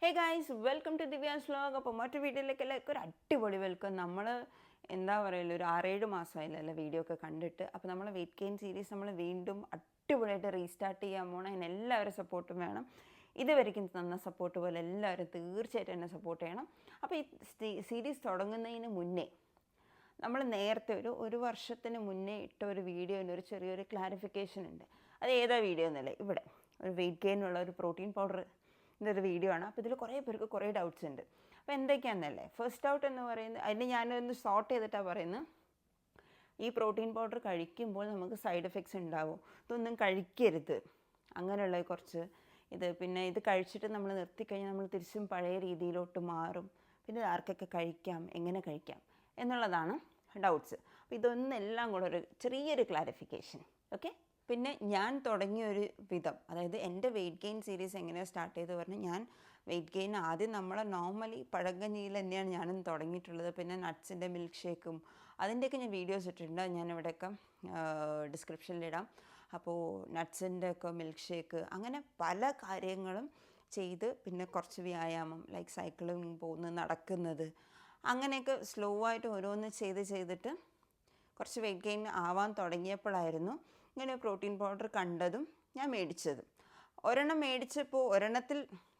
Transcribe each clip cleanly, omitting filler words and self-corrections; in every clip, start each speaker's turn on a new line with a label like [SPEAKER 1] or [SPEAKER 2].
[SPEAKER 1] Hey guys, welcome to Divya's vlog. അപ്പോൾ മറ്റു വീഡിയോയിലേക്കെല്ലാം ഒരു അടിപൊളി വെൽക്കം. നമ്മൾ എന്താ പറയുക, ഒരു 6-7 മാസമായില്ലല്ലോ വീഡിയോ ഒക്കെ കണ്ടിട്ട്. അപ്പോൾ നമ്മൾ വെയിറ്റ് ഗെയിൻ സീരീസ് നമ്മൾ വീണ്ടും അടിപൊളിയായിട്ട് റീസ്റ്റാർട്ട് ചെയ്യാൻ പോകണം. അതിന് എല്ലാവരും സപ്പോർട്ടും വേണം. ഇതുവരെയ്ക്കും തന്ന സപ്പോർട്ട് പോലെ എല്ലാവരും തീർച്ചയായിട്ടും എന്നെ സപ്പോർട്ട് ചെയ്യണം. അപ്പോൾ ഈ സീരീസ് തുടങ്ങുന്നതിന് മുന്നേ നമ്മൾ നേരത്തെ ഒരു വർഷത്തിന് മുന്നേ ഇട്ട ഒരു വീഡിയോയിൽ ഒരു ചെറിയൊരു ക്ലാരിഫിക്കേഷൻ ഉണ്ട്. അത് ഏതാ വീഡിയോ എന്നല്ലേ, ഇവിടെ ഒരു വെയിറ്റ് ഗെയിനുള്ള ഒരു പ്രോട്ടീൻ പൗഡർ ഇതൊരു വീഡിയോ ആണ്. അപ്പോൾ ഇതിൽ കുറേ പേർക്ക് കുറേ ഡൗട്ട്സ് ഉണ്ട്. അപ്പോൾ എന്തൊക്കെയാണെന്നല്ലേ, ഫസ്റ്റ് ഡൗട്ട് എന്ന് പറയുന്നത്, അതിന് ഞാനൊന്ന് സോർട്ട് ചെയ്തിട്ടാണ് പറയുന്നത്. ഈ പ്രോട്ടീൻ പൗഡർ കഴിക്കുമ്പോൾ നമുക്ക് സൈഡ് എഫക്ട്സ് ഉണ്ടാവും, ഇതൊന്നും കഴിക്കരുത്, അങ്ങനെയുള്ള കുറച്ച് പിന്നെ ഇത് കഴിച്ചിട്ട് നമ്മൾ നിർത്തിക്കഴിഞ്ഞാൽ നമ്മൾ തിരിച്ചും പഴയ രീതിയിലോട്ട് മാറും, പിന്നെ ആർക്കൊക്കെ കഴിക്കാം, എങ്ങനെ കഴിക്കാം എന്നുള്ളതാണ് ഡൗട്ട്സ്. അപ്പോൾ ഇതൊന്നെല്ലാം കൂടെ ഒരു ചെറിയൊരു ക്ലാരിഫിക്കേഷൻ. ഓക്കെ, പിന്നെ ഞാൻ തുടങ്ങിയൊരു വിധം, അതായത് എൻ്റെ വെയിറ്റ് ഗെയിൻ സീരീസ് എങ്ങനെയാണ് സ്റ്റാർട്ട് ചെയ്ത് പറഞ്ഞാൽ, ഞാൻ വെയിറ്റ് ഗെയിൻ ആദ്യം നമ്മളെ നോർമലി പഴങ്കഞ്ഞിയിൽ തന്നെയാണ് ഞാനും തുടങ്ങിയിട്ടുള്ളത്. പിന്നെ നട്ട്സിൻ്റെ മിൽക്ക് ഷേക്കും അതിൻ്റെയൊക്കെ ഞാൻ വീഡിയോസ് ഇട്ടിട്ടുണ്ട്, ഞാൻ ഇവിടെയൊക്കെ ഡിസ്ക്രിപ്ഷനിലിടാം. അപ്പോൾ നട്ട്സിൻ്റെ ഒക്കെ മിൽക്ക് ഷേക്ക്, അങ്ങനെ പല കാര്യങ്ങളും ചെയ്ത്, പിന്നെ കുറച്ച് വ്യായാമം ലൈക്ക് സൈക്ലിംഗ് പോകുന്നത്, നടക്കുന്നത്, അങ്ങനെയൊക്കെ സ്ലോ ആയിട്ട് ഓരോന്ന് ചെയ്തിട്ട് കുറച്ച് വെയിറ്റ് ഗെയിൻ ആവാൻ തുടങ്ങിയപ്പോഴായിരുന്നു ഇങ്ങനെ പ്രോട്ടീൻ പൗഡർ കണ്ടതും ഞാൻ മേടിച്ചതും. ഒരെണ്ണം മേടിച്ചപ്പോൾ ഒരെണ്ണത്തിൽ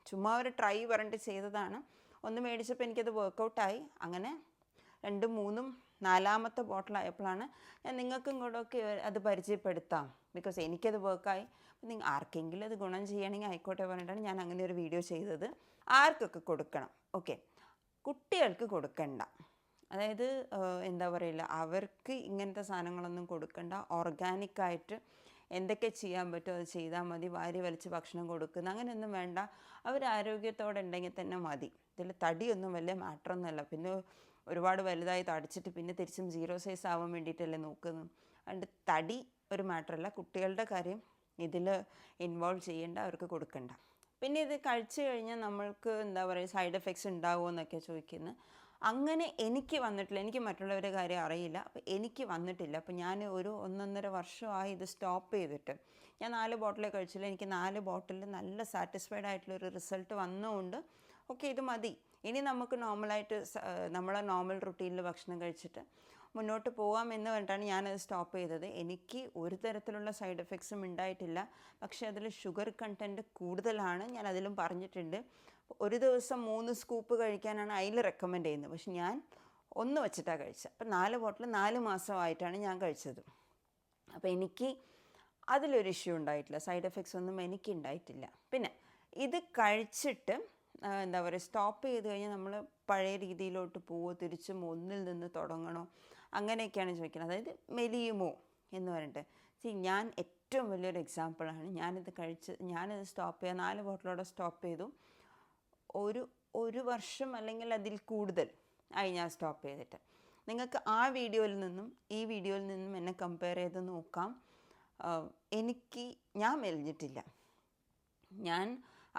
[SPEAKER 1] ചുമ്മാ ഒരു ട്രൈ പറഞ്ഞിട്ട് ചെയ്തതാണ്. ഒന്ന് മേടിച്ചപ്പോൾ എനിക്കത് വർക്കൗട്ടായി. അങ്ങനെ 2, 3, 4ാമത്തെ ബോട്ടിലായപ്പോഴാണ് ഞാൻ നിങ്ങൾക്കും കൂടെയൊക്കെ അത് പരിചയപ്പെടുത്താം, ബിക്കോസ് എനിക്കത് വർക്കായി, നിങ്ങൾ ആർക്കെങ്കിലും അത് ഗുണം ചെയ്യണമെങ്കിൽ ആയിക്കോട്ടെ പറഞ്ഞിട്ടാണ് ഞാൻ അങ്ങനെ ഒരു വീഡിയോ ചെയ്തത്. ആർക്കൊക്കെ കൊടുക്കണം, ഓക്കെ, കുട്ടികൾക്ക് കൊടുക്കണ്ട, അതായത് എന്താ പറയില്ല, അവർക്ക് ഇങ്ങനത്തെ സാധനങ്ങളൊന്നും കൊടുക്കണ്ട. ഓർഗാനിക്കായിട്ട് എന്തൊക്കെ ചെയ്യാൻ പറ്റുമോ അത് ചെയ്താൽ മതി. വാരി വലിച്ച് ഭക്ഷണം കൊടുക്കുന്ന അങ്ങനെയൊന്നും വേണ്ട. അവർ ആരോഗ്യത്തോടെ ഉണ്ടെങ്കിൽ തന്നെ മതി. ഇതിൽ തടിയൊന്നും വലിയ മാറ്ററൊന്നുമല്ല. പിന്നെ ഒരുപാട് വലുതായി തടിച്ചിട്ട് പിന്നെ തിരിച്ചും 0 സൈസ് ആവാൻ വേണ്ടിയിട്ടല്ലേ നോക്കുന്നത്. അതുകൊണ്ട് തടി ഒരു മാറ്ററല്ല. കുട്ടികളുടെ കാര്യം ഇതിൽ ഇൻവോൾവ് ചെയ്യേണ്ട, അവർക്ക് കൊടുക്കണ്ട. പിന്നെ ഇത് കഴിച്ചു കഴിഞ്ഞാൽ നമ്മൾക്ക് എന്താ പറയുക, സൈഡ് എഫക്ട്സ് ഉണ്ടാവുമോ എന്നൊക്കെ ചോദിക്കുന്നത്. അങ്ങനെ എനിക്ക് വന്നിട്ടില്ല. എനിക്ക് മറ്റുള്ളവരുടെ കാര്യം അറിയില്ല, അപ്പോൾ എനിക്ക് വന്നിട്ടില്ല. അപ്പോൾ ഞാൻ ഒരു 1.5 വർഷമായി ഇത് സ്റ്റോപ്പ് ചെയ്തിട്ട്. ഞാൻ 4 ബോട്ടിലേ കഴിച്ചില്ല. എനിക്ക് 4 ബോട്ടിൽ നല്ല സാറ്റിസ്ഫൈഡ് ആയിട്ടുള്ളൊരു റിസൾട്ട് വന്നതുകൊണ്ട് ഓക്കെ, ഇത് മതി. ഇനി നമുക്ക് നോർമലായിട്ട് നമ്മളെ നോർമൽ റുട്ടീനിൽ ഭക്ഷണം കഴിച്ചിട്ട് മുന്നോട്ട് പോകാം എന്ന് പറഞ്ഞിട്ടാണ് ഞാനത് സ്റ്റോപ്പ് ചെയ്തത്. എനിക്ക് ഒരു തരത്തിലുള്ള സൈഡ് എഫക്ട്സും ഉണ്ടായിട്ടില്ല. പക്ഷേ അതിൽ ഷുഗർ കണ്ടൻറ്റ് കൂടുതലാണ്, ഞാൻ അതിലും പറഞ്ഞിട്ടുണ്ട്. ഒരു ദിവസം 3 സ്കൂപ്പ് കഴിക്കാനാണ് അതിൽ റെക്കമെൻഡ് ചെയ്യുന്നത്. പക്ഷെ ഞാൻ 1 വെച്ചിട്ടാണ് കഴിച്ചത്. അപ്പോൾ 4 ബോട്ടിൽ 4 മാസമായിട്ടാണ് ഞാൻ കഴിച്ചത്. അപ്പോൾ എനിക്ക് അതിലൊരു ഇഷ്യൂ ഉണ്ടായിട്ടില്ല, സൈഡ് എഫക്ട്സ് ഒന്നും എനിക്ക് ഉണ്ടായിട്ടില്ല. പിന്നെ ഇത് കഴിച്ചിട്ട് എന്താ പറയുക, സ്റ്റോപ്പ് ചെയ്ത് കഴിഞ്ഞാൽ നമ്മൾ പഴയ രീതിയിലോട്ട് പോവോ, തിരിച്ചും ഒന്നിൽ നിന്ന് തുടങ്ങണോ, അങ്ങനെയൊക്കെയാണ് ചോദിക്കുന്നത്. അതായത് മെലിയുമോ എന്ന് പറഞ്ഞിട്ട്. ഞാൻ ഏറ്റവും വലിയൊരു എക്സാമ്പിളാണ്. ഞാനിത് സ്റ്റോപ്പ് ചെയ്യാൻ 4 ബോട്ടിലോടെ സ്റ്റോപ്പ് ചെയ്തു. ഒരു വർഷം അല്ലെങ്കിൽ അതിൽ കൂടുതൽ ആയി ഞാൻ സ്റ്റോപ്പ് ചെയ്തിട്ട്. നിങ്ങൾക്ക് ആ വീഡിയോയിൽ നിന്നും ഈ വീഡിയോയിൽ നിന്നും എന്നെ കമ്പയർ ചെയ്ത് നോക്കാം. ഞാൻ മെലിഞ്ഞിട്ടില്ല. ഞാൻ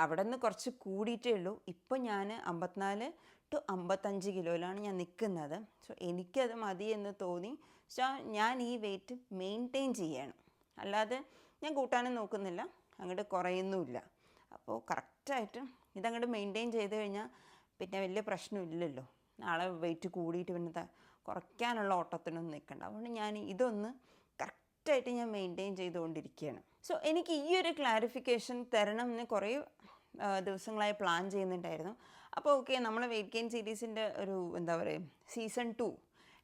[SPEAKER 1] അവിടെ നിന്ന് കുറച്ച് കൂടിയിട്ടേ ഉള്ളൂ. ഇപ്പം ഞാൻ 54 to 55 കിലോയിലാണ് ഞാൻ നിൽക്കുന്നത്. സോ എനിക്കത് മതി എന്ന് തോന്നി. ഞാൻ ഈ വെയിറ്റ് മെയിൻറ്റെയിൻ ചെയ്യണം, അല്ലാതെ ഞാൻ കൂട്ടാനും നോക്കുന്നില്ല, അങ്ങോട്ട് കുറയുന്നുമില്ല. അപ്പോൾ കറക്റ്റായിട്ട് ഇതങ്ങോട്ട് മെയിൻറ്റെയിൻ ചെയ്ത് കഴിഞ്ഞാൽ പിന്നെ വലിയ പ്രശ്നമില്ലല്ലോ. നാളെ വെയിറ്റ് കൂടിയിട്ട് പിന്നെ കുറയ്ക്കാനുള്ള ഓട്ടത്തിനൊന്നും നിൽക്കണ്ട. അതുകൊണ്ട് ഞാൻ ഇതൊന്ന് കറക്റ്റായിട്ട് ഞാൻ മെയിൻറ്റെയിൻ ചെയ്തുകൊണ്ടിരിക്കുകയാണ്. സോ എനിക്ക് ഈ ഒരു ക്ലാരിഫിക്കേഷൻ തരണം എന്ന് കുറേ ദിവസങ്ങളായി പ്ലാൻ ചെയ്യുന്നുണ്ടായിരുന്നു. അപ്പോൾ ഓക്കെ, നമ്മൾ വെയിറ്റ് ഗെയിൻ സീരീസിൻ്റെ ഒരു എന്താ പറയുക, സീസൺ 2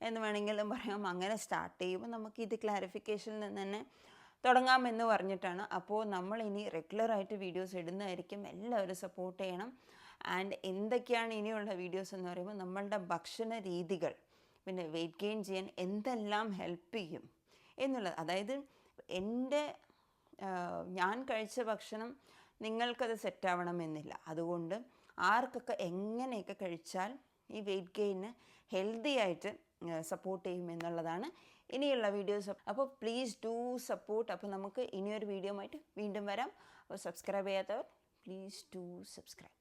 [SPEAKER 1] എന്ന് വേണമെങ്കിലും പറയാം, അങ്ങനെ സ്റ്റാർട്ട് ചെയ്യുമ്പോൾ നമുക്ക് ഇത് ക്ലാരിഫിക്കേഷനിൽ നിന്ന് തന്നെ തുടങ്ങാമെന്ന് പറഞ്ഞിട്ടാണ്. അപ്പോൾ നമ്മൾ ഇനി റെഗുലറായിട്ട് വീഡിയോസ് ഇടുന്നതായിരിക്കും. എല്ലാവരും സപ്പോർട്ട് ചെയ്യണം. ആൻഡ് എന്തൊക്കെയാണ് ഇനിയുള്ള വീഡിയോസ് എന്ന് പറയുമ്പോൾ, നമ്മളുടെ ഭക്ഷണ രീതികൾ, പിന്നെ വെയിറ്റ് ഗെയിൻ ചെയ്യാൻ എന്തെല്ലാം ഹെൽപ്പ് ചെയ്യും എന്നുള്ളത്. അതായത് ഞാൻ കഴിച്ച ഭക്ഷണം നിങ്ങൾക്കത് സെറ്റാവണമെന്നില്ല. അതുകൊണ്ട് ആർക്കൊക്കെ എങ്ങനെയൊക്കെ കഴിച്ചാൽ ഈ വെയിറ്റ് ഗെയിന് ഹെൽത്തി ആയിട്ട് സപ്പോർട്ട് ചെയ്യുമെന്നുള്ളതാണ് ഇനിയുള്ള വീഡിയോസ്. അപ്പോൾ പ്ലീസ് ഡു സപ്പോർട്ട്. അപ്പോൾ നമുക്ക് ഇനിയൊരു വീഡിയോ ആയിട്ട് വീണ്ടും വരാം. അപ്പോൾ സബ്സ്ക്രൈബ് ചെയ്യാത്തവർ പ്ലീസ് ഡു സബ്സ്ക്രൈബ്.